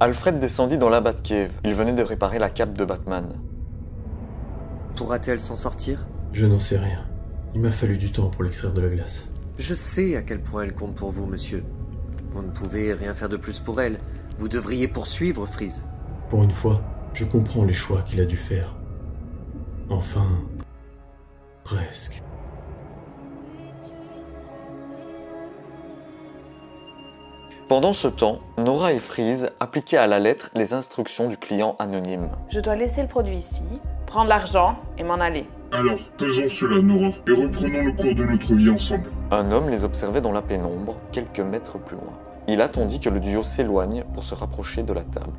Alfred descendit dans la Batcave. Il venait de réparer la cape de Batman. Pourra-t-elle s'en sortir? Je n'en sais rien. Il m'a fallu du temps pour l'extraire de la glace. Je sais à quel point elle compte pour vous, monsieur. Vous ne pouvez rien faire de plus pour elle. Vous devriez poursuivre Freeze. Pour une fois, je comprends les choix qu'il a dû faire. Enfin... presque. Pendant ce temps, Nora et Freeze appliquaient à la lettre les instructions du client anonyme. Je dois laisser le produit ici, prendre l'argent et m'en aller. Alors, faisons cela, Nora, et reprenons le cours de notre vie ensemble. Un homme les observait dans la pénombre, quelques mètres plus loin. Il attendit que le duo s'éloigne pour se rapprocher de la table.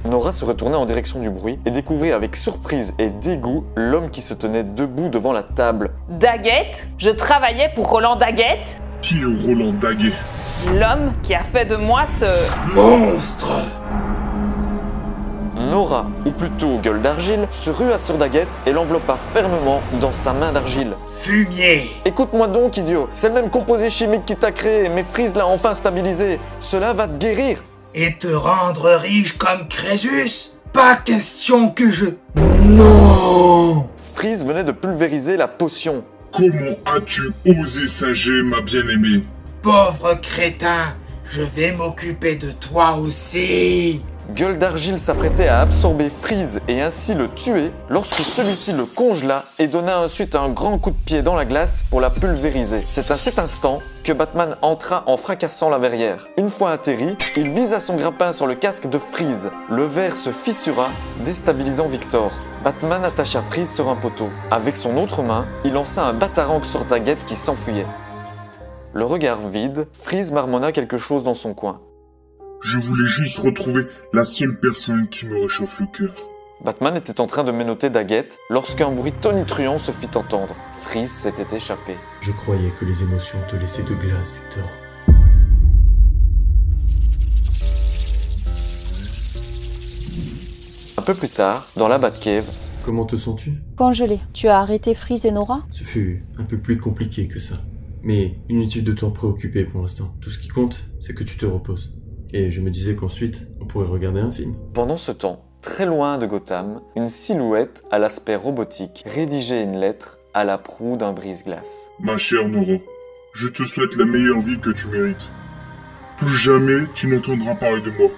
Nora se retournait en direction du bruit et découvrit avec surprise et dégoût l'homme qui se tenait debout devant la table. Daggett? Je travaillais pour Roland Daggett? Qui est Roland Daggett? L'homme qui a fait de moi ce... Monstre! Nora, ou plutôt Gueule d'Argile, se rua sur Daggett et l'enveloppa fermement dans sa main d'argile. Fumier! Écoute-moi donc, idiot, c'est le même composé chimique qui t'a créé, mais Freeze l'a enfin stabilisé. Cela va te guérir. Et te rendre riche comme Crésus? Pas question que je... Non! Freeze venait de pulvériser la potion. Comment as-tu osé sager, ma bien-aimée? Pauvre crétin, je vais m'occuper de toi aussi! Gueule d'Argile s'apprêtait à absorber Freeze et ainsi le tuer lorsque celui-ci le congela et donna ensuite un grand coup de pied dans la glace pour la pulvériser. C'est à cet instant que Batman entra en fracassant la verrière. Une fois atterri, il visa son grappin sur le casque de Freeze. Le verre se fissura, déstabilisant Victor. Batman attacha Freeze sur un poteau. Avec son autre main, il lança un batarangue sur Daggett qui s'enfuyait. Le regard vide, Freeze marmonna quelque chose dans son coin. Je voulais juste retrouver la seule personne qui me réchauffe le cœur. Batman était en train de menotter Daggett lorsqu'un bruit tonitruant se fit entendre. Freeze s'était échappé. Je croyais que les émotions te laissaient de glace, Victor. Un peu plus tard, dans la Batcave, Comment te sens-tu? Congelé. Tu as arrêté Freeze et Nora? Ce fut un peu plus compliqué que ça. Mais inutile de t'en préoccuper pour l'instant. Tout ce qui compte, c'est que tu te reposes. Et je me disais qu'ensuite, on pourrait regarder un film. pendant ce temps, très loin de Gotham, une silhouette à l'aspect robotique rédigeait une lettre à la proue d'un brise-glace. Ma chère Nora, je te souhaite la meilleure vie que tu mérites. Plus jamais tu n'entendras parler de moi.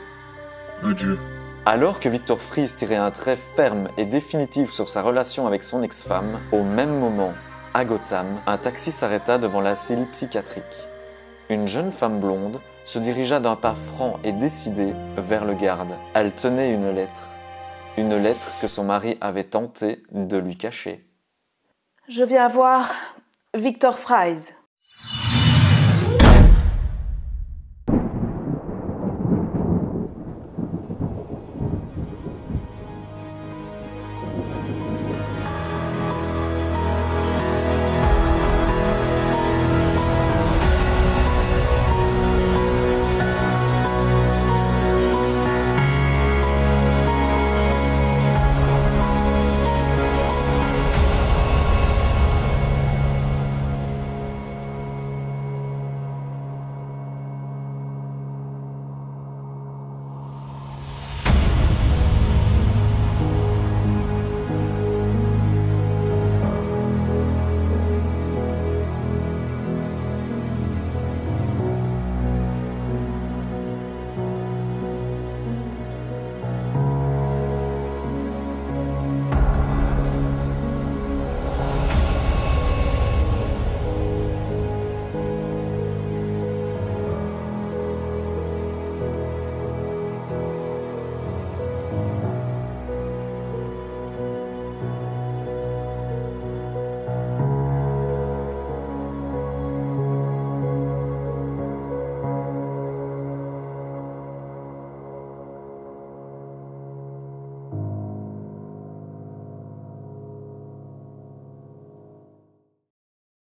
Adieu. Alors que Victor Freeze tirait un trait ferme et définitif sur sa relation avec son ex-femme, au même moment, à Gotham, un taxi s'arrêta devant l'asile psychiatrique. Une jeune femme blonde se dirigea d'un pas franc et décidé vers le garde. Elle tenait une lettre que son mari avait tenté de lui cacher. Je viens voir Victor Freeze.